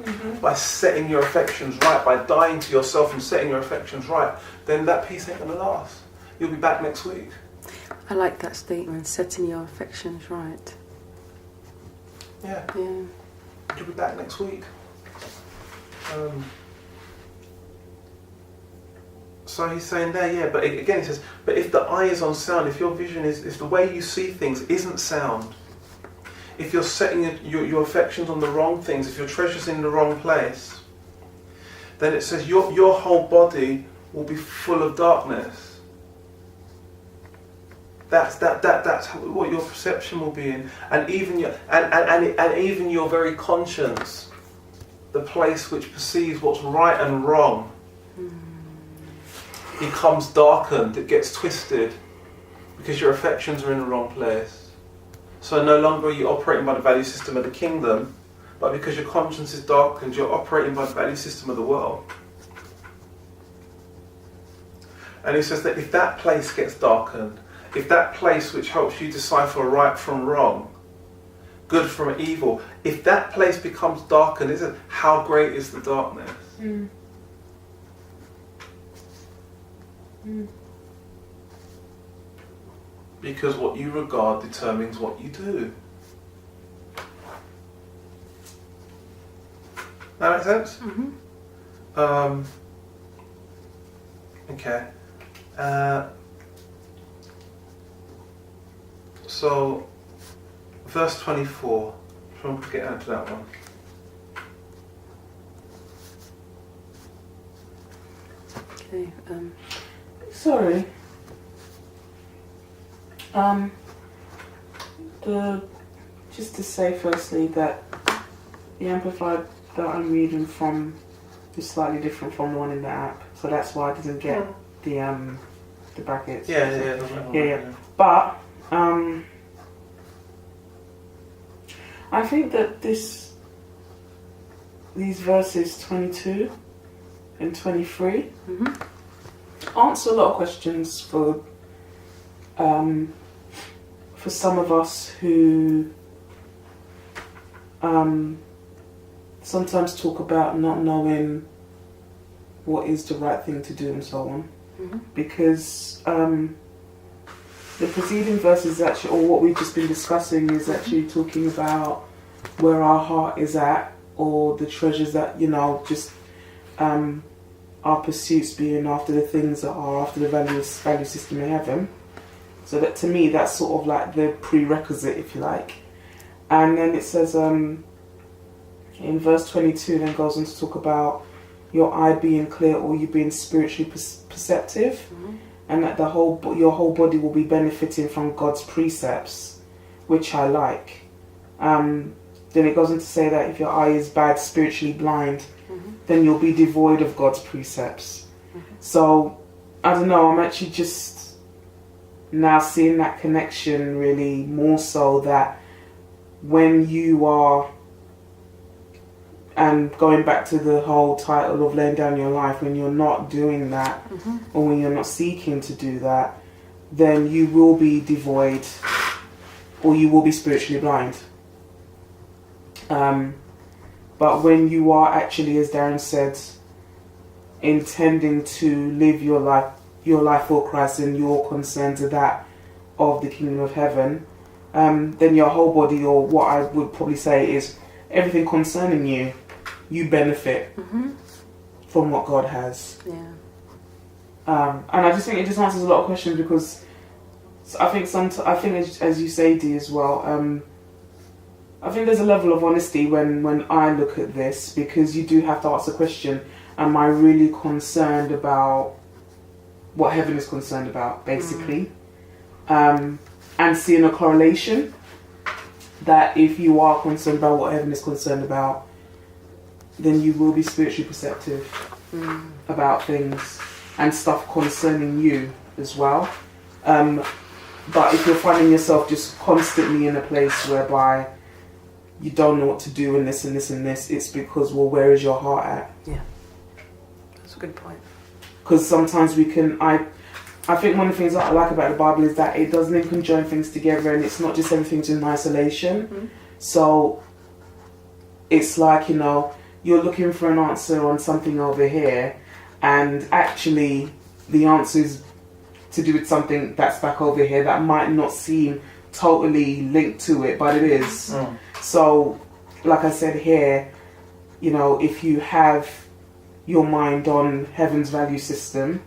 by setting your affections right, by dying to yourself and setting your affections right, then that peace ain't going to last. You'll be back next week. I like that statement, setting your affections right. Yeah. Yeah. You'll be back next week. So he's saying there, yeah, but again he says, but if the eye is unsound, if your vision is, if the way you see things isn't sound, if you're setting your affections on the wrong things, if your treasure's in the wrong place, then it says your whole body will be full of darkness. That's what your perception will be in, and even your and even your very conscience, the place which perceives what's right and wrong, becomes darkened. It gets twisted because your affections are in the wrong place. So no longer are you operating by the value system of the kingdom, but because your conscience is darkened, you're operating by the value system of the world. And he says that if that place gets darkened, if that place which helps you decipher right from wrong, good from evil, if that place becomes darkened, isn't how great is the darkness? Because what you regard determines what you do. That makes sense? Okay. So, verse 24. Try and get into that one. Okay. Sorry. Just to say firstly that the Amplified that I'm reading from is slightly different from the one in the app, so that's why I didn't get the brackets. Yeah. But I think that these verses 22 and 23 answer a lot of questions for some of us who sometimes talk about not knowing what is the right thing to do and so on. Because the preceding verse is actually, or what we've just been discussing, is actually talking about where our heart is at, or the treasures that, just our pursuits being after the things that are after the value system in heaven. So that, to me, that's sort of like the prerequisite, if you like. And then it says in verse 22, then goes on to talk about your eye being clear, or you being spiritually perceptive, and that your whole body will be benefiting from God's precepts, which I like. Then it goes on to say that if your eye is bad, spiritually blind, then you'll be devoid of God's precepts. So, I don't know, I'm actually just now seeing that connection really more so, that when you are, and going back to the whole title of laying down your life, when you're not doing that, or when you're not seeking to do that, then you will be devoid, or you will be spiritually blind. But when you are actually, as Darren said, intending to live your life for Christ, and your concerns are that of the kingdom of heaven, then your whole body, or what I would probably say is everything concerning you, you benefit from what God has. Yeah. And I just think it just answers a lot of questions, because I think as you say, Dee, as well, I think there's a level of honesty when I look at this, because you do have to ask the question, am I really concerned about what heaven is concerned about, basically? And seeing a correlation that if you are concerned about what heaven is concerned about, then you will be spiritually perceptive about things and stuff concerning you as well. But if you're finding yourself just constantly in a place whereby you don't know what to do in this and this and this, it's because, well, where is your heart at? Yeah, that's a good point. Because sometimes we can, I think one of the things that I like about the Bible is that it doesn't even conjoin things together, and it's not just everything's in isolation. Mm-hmm. So it's like, you know, you're looking for an answer on something over here, and actually the answer is to do with something that's back over here that might not seem totally linked to it, but it is. Mm. So, like I said here, you know, if you have your mind on heaven's value system,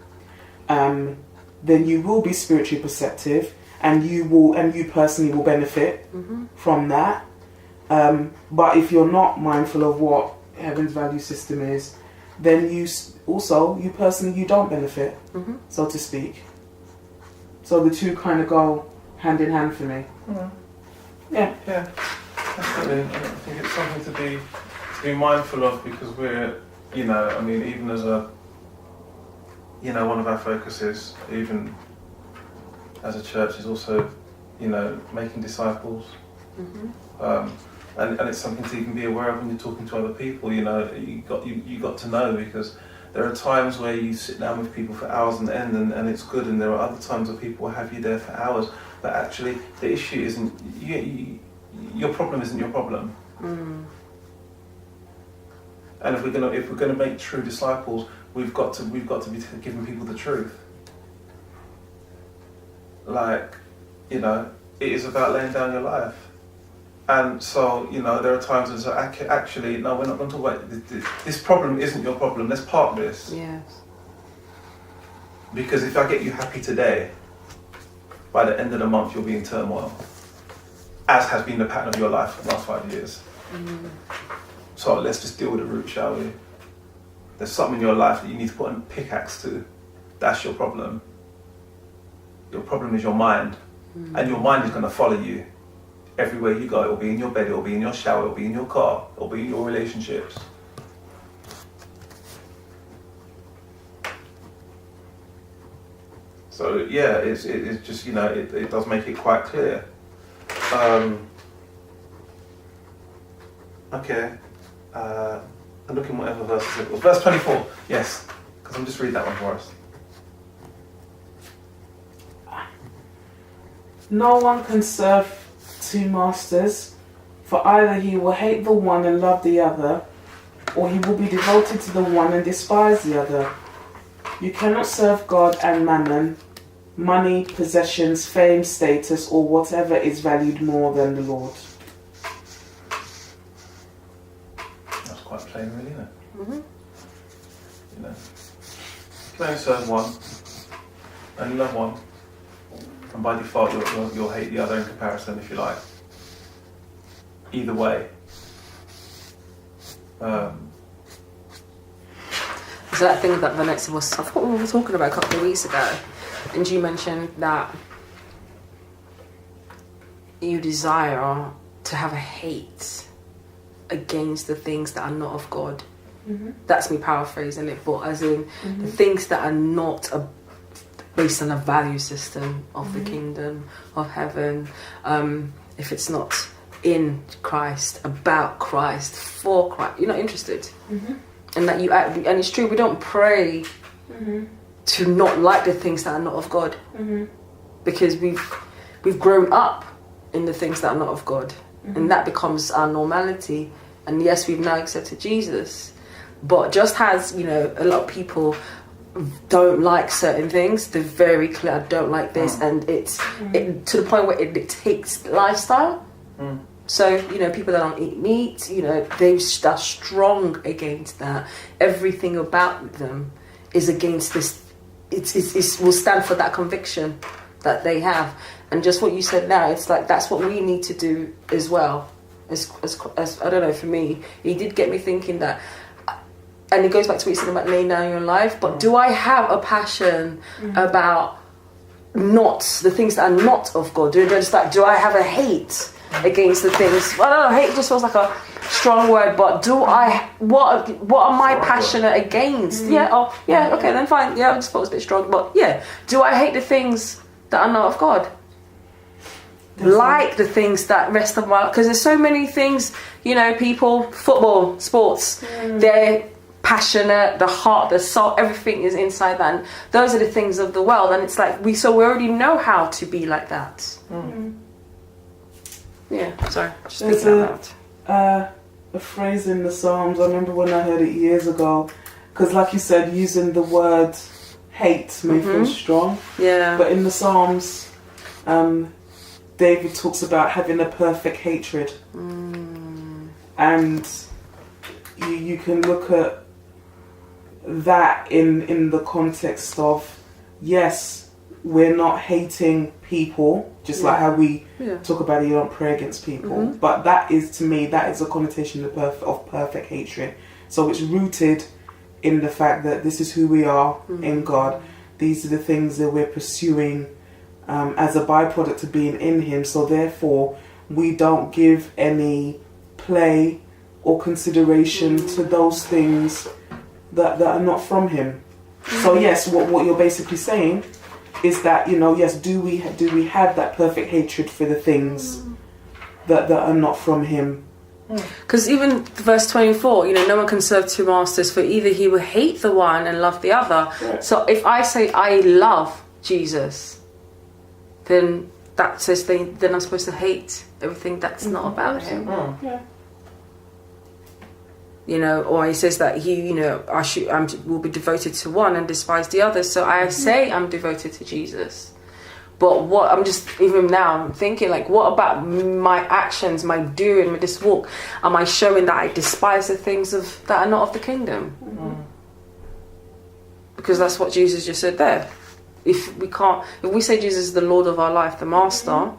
then you will be spiritually perceptive, and you personally will benefit from that. But if you're not mindful of what heaven's value system is, then you personally don't benefit, so to speak. So the two kind of go hand in hand for me. Mm. Yeah. Yeah, definitely. I think it's something to be mindful of, because we're, you know, I mean, even as a, you know, one of our focuses, even as a church, is also, you know, making disciples. And it's something to even be aware of when you're talking to other people. You know, you got to know, because there are times where you sit down with people for hours on end, and it's good, and there are other times where people will have you there for hours, but actually the issue isn't your problem isn't your problem. And if we're gonna make true disciples, we've got to be giving people the truth. Like, you know, it is about laying down your life. And so, you know, there are times when it's like, actually, no, we're not going to talk about this problem isn't your problem. Let's park this. Yes. Because if I get you happy today, by the end of the month you'll be in turmoil, as has been the pattern of your life for the last 5 years. So let's just deal with the root, shall we? There's something in your life that you need to put a pickaxe to. That's your problem. Your problem is your mind, and your mind is going to follow you. Everywhere you go, it will be in your bed, it will be in your shower, it will be in your car, it will be in your relationships. So yeah, it's just, you know, it does make it quite clear. Okay, I'm looking whatever verse it was. Verse 24, yes, because I'm just read that one for us. No one can serve two masters, for either he will hate the one and love the other, or he will be devoted to the one and despise the other. You cannot serve God and mammon, money, possessions, fame, status, or whatever is valued more than the Lord. That's quite plain, really, isn't it? You know, you can only serve one, only love one. And by default, you'll hate the other in comparison, if you like. Either way. So that thing that Vanessa was, I thought we were talking about a couple of weeks ago, and you mentioned that you desire to have a hate against the things that are not of God. That's me paraphrasing it, but as in the things that are not based on a value system of the kingdom of heaven, if it's not in Christ, about Christ, for Christ, you're not interested. And that and it's true, we don't pray to not like the things that are not of God, because we've grown up in the things that are not of God, and that becomes our normality. And yes, we've now accepted Jesus, but just as, you know, a lot of people don't like certain things, they're very clear, I don't like this, and it's to the point where it dictates lifestyle. So, you know, people that don't eat meat, you know, they're strong against that. Everything about them is against this. It will stand for that conviction that they have. And just what you said now, it's like that's what we need to do as well. As I don't know, for me, it did get me thinking that. And it goes back to what you said about laying down your life. But do I have a passion about not the things that are not of God? Do I have a hate against the things? I don't know. Hate just feels like a strong word. But do I? What am I passionate against? Yeah. Oh, yeah. Okay, then fine. Yeah, I just thought it was a bit strong. But yeah, do I hate the things that are not of God? Like the things that rest of my life, because there's so many things, you know, people, football, sports, they're passionate, the heart, the soul, everything is inside that. And those are the things of the world. And it's like, we already know how to be like that. Yeah, sorry. Just thinking out loud. A phrase in the Psalms, I remember when I heard it years ago, because like you said, using the word hate may feel strong. Yeah. But in the Psalms, David talks about having a perfect hatred. And you can look at that in the context of, yes, we're not hating people, just like how we talk about it, you don't pray against people. But that is, to me, that is a connotation of perfect hatred. So it's rooted in the fact that this is who we are in God. These are the things that we're pursuing as a byproduct of being in Him. So therefore, we don't give any play or consideration to those things that are not from Him. So yes, what you're basically saying is that, yes, do we have that perfect hatred for the things that are not from Him? Because even verse 24, no one can serve two masters, for either he will hate the one and love the other. Right. So if I say I love Jesus, then that says then I'm supposed to hate everything that's not about Him. Or he says that he, I will be devoted to one and despise the other. So I say I'm devoted to Jesus. But what I'm just, even now, I'm thinking, like, what about my actions, my doing with this walk? Am I showing that I despise the things that are not of the kingdom? Because that's what Jesus just said there. If we say Jesus is the Lord of our life, the Master,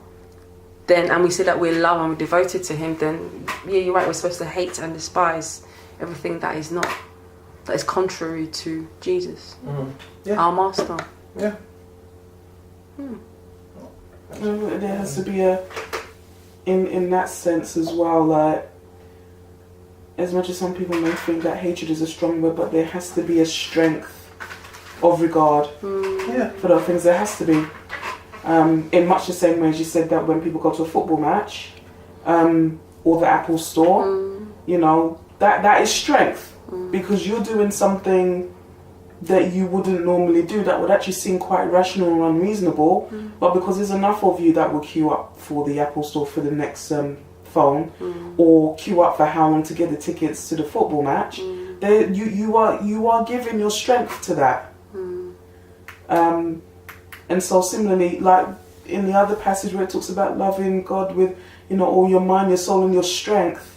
then, and we say that we're loved and we're devoted to Him, then, yeah, you're right, we're supposed to hate and despise everything that is contrary to Jesus, our Master. Yeah. There has to be in that sense as well, like, as much as some people may think that hatred is a strong word, but there has to be a strength of regard for those things. There has to be, in much the same way as you said that when people go to a football match, or the Apple store, that is strength, because you're doing something that you wouldn't normally do, that would actually seem quite rational and unreasonable, but because there's enough of you that will queue up for the Apple store for the next phone, or queue up for how long to get the tickets to the football match, you are giving your strength to that. And so similarly, like in the other passage where it talks about loving God with all your mind, your soul and your strength,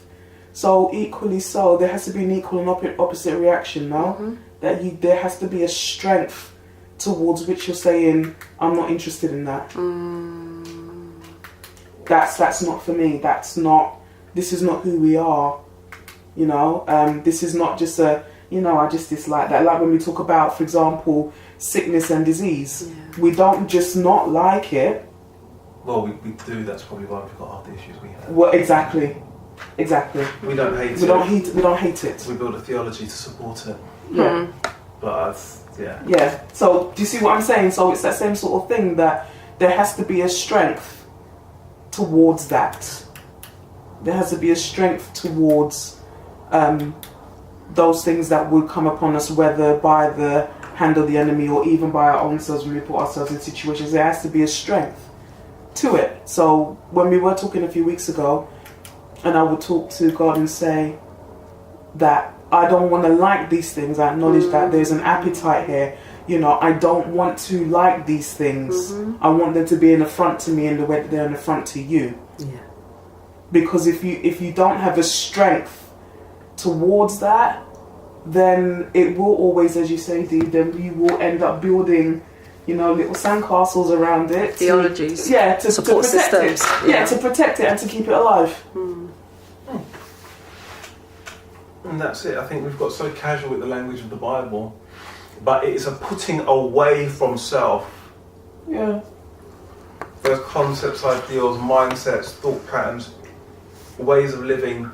so equally so, there has to be an equal and opposite reaction now. That there has to be a strength towards which you're saying, I'm not interested in that. That's not for me. This is not who we are. This is not just I just dislike that. Like when we talk about, for example, sickness and disease, we don't just not like it. Well, we do. That's probably why we've got all the issues we have. Well, exactly. We don't hate it. We don't hate it. We build a theology to support it. Yeah. But Yeah. So do you see what I'm saying? So it's that same sort of thing, that there has to be a strength towards that. There has to be a strength towards those things that would come upon us, whether by the hand of the enemy or even by our own selves when we put ourselves in situations. There has to be a strength to it. So when we were talking a few weeks ago, and I would talk to God and say that I don't want to like these things. I acknowledge that there's an appetite here. I don't want to like these things. I want them to be an affront to me in the way that they're an affront to you. Yeah. Because if you don't have a strength towards that, then it will always, as you say, Dee, then you will end up building, little sandcastles around it. Theologies. To support protect systems. it. To protect it and to keep it alive. And that's it. I think we've got so casual with the language of the Bible, but it is a putting away from self. Yeah. Those concepts, ideals, mindsets, thought patterns, ways of living,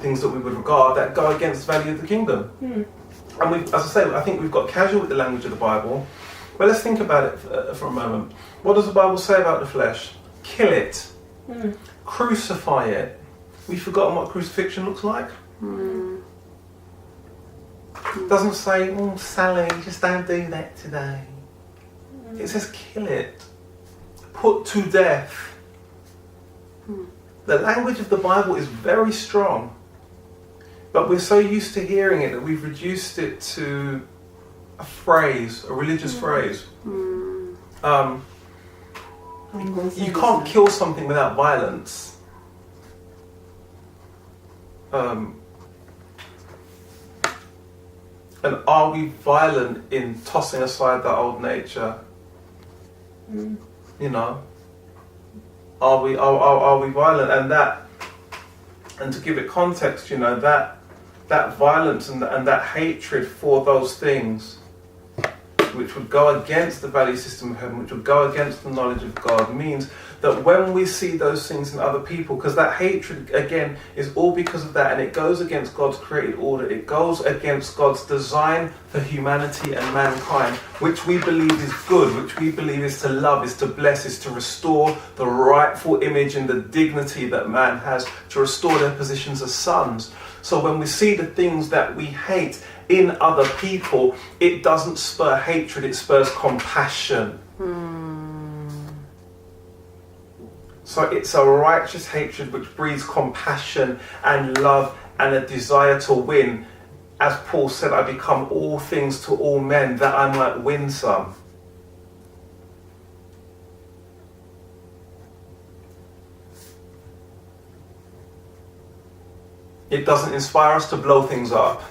things that we would regard that go against the value of the kingdom. And as I say, I think we've got casual with the language of the Bible. But let's think about it for a moment. What does the Bible say about the flesh? Kill it. Crucify it. We've forgotten what crucifixion looks like. It doesn't say, oh, Sally, just don't do that today. It says kill it. Put to death. The language of the Bible is very strong. But we're so used to hearing it that we've reduced it to a phrase, a religious phrase. You can't kill something without violence. And are we violent in tossing aside that old nature? You know, are we violent? And to give it context, you know, that violence and that hatred for those things, which would go against the value system of heaven, which would go against the knowledge of God, means that when we see those things in other people, because that hatred, again, is all because of that, and it goes against God's created order, it goes against God's design for humanity and mankind, which we believe is good, which we believe is to love, is to bless, is to restore the rightful image and the dignity that man has, to restore their positions as sons. So when we see the things that we hate in other people, it doesn't spur hatred, it spurs compassion. So it's a righteous hatred which breeds compassion and love and a desire to win. As Paul said, I become all things to all men that I might win some. It doesn't inspire us to blow things up.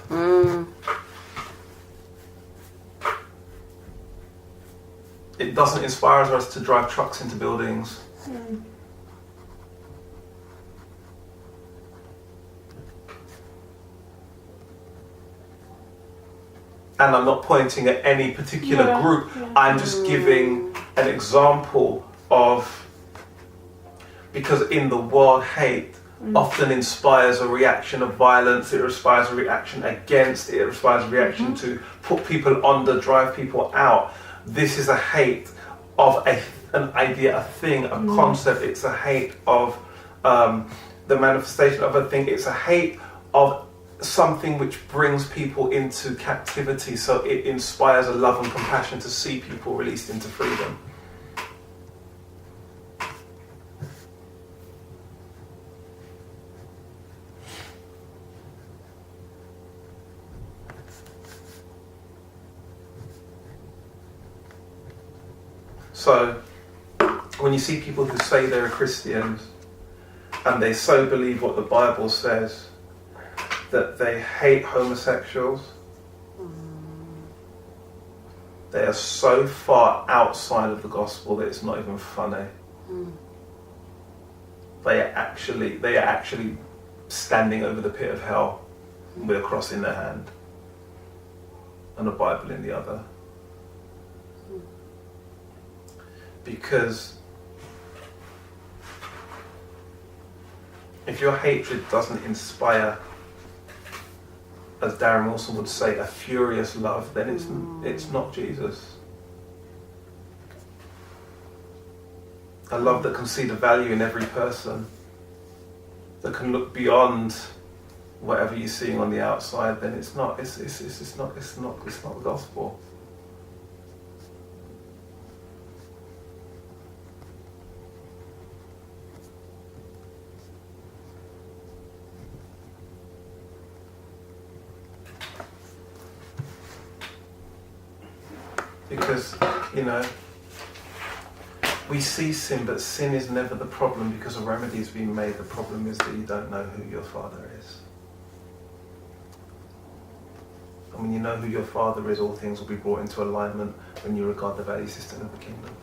It doesn't inspire us to drive trucks into buildings. And I'm not pointing at any particular group. I'm just giving an example of, because in the world, hate often inspires a reaction of violence, it inspires a reaction against, it inspires a reaction to put people under, drive people out. This is a hate of an idea, a thing, a concept. It's a hate of the manifestation of a thing. It's a hate of something which brings people into captivity. So it inspires a love and compassion to see people released into freedom. So, when you see people who say they're Christians and they so believe what the Bible says, that they hate homosexuals, they are so far outside of the gospel that it's not even funny. They are actually standing over the pit of hell with a cross in their hand and a Bible in the other. Because if your hatred doesn't inspire, as Darren Wilson would say, a furious love, then it's not Jesus. A love that can see the value in every person, that can look beyond whatever you're seeing on the outside, then it's not the gospel. Because, you know, we see sin, but sin is never the problem because a remedy has been made. The problem is that you don't know who your Father is. And when you know who your Father is, all things will be brought into alignment when you regard the value system of the kingdom.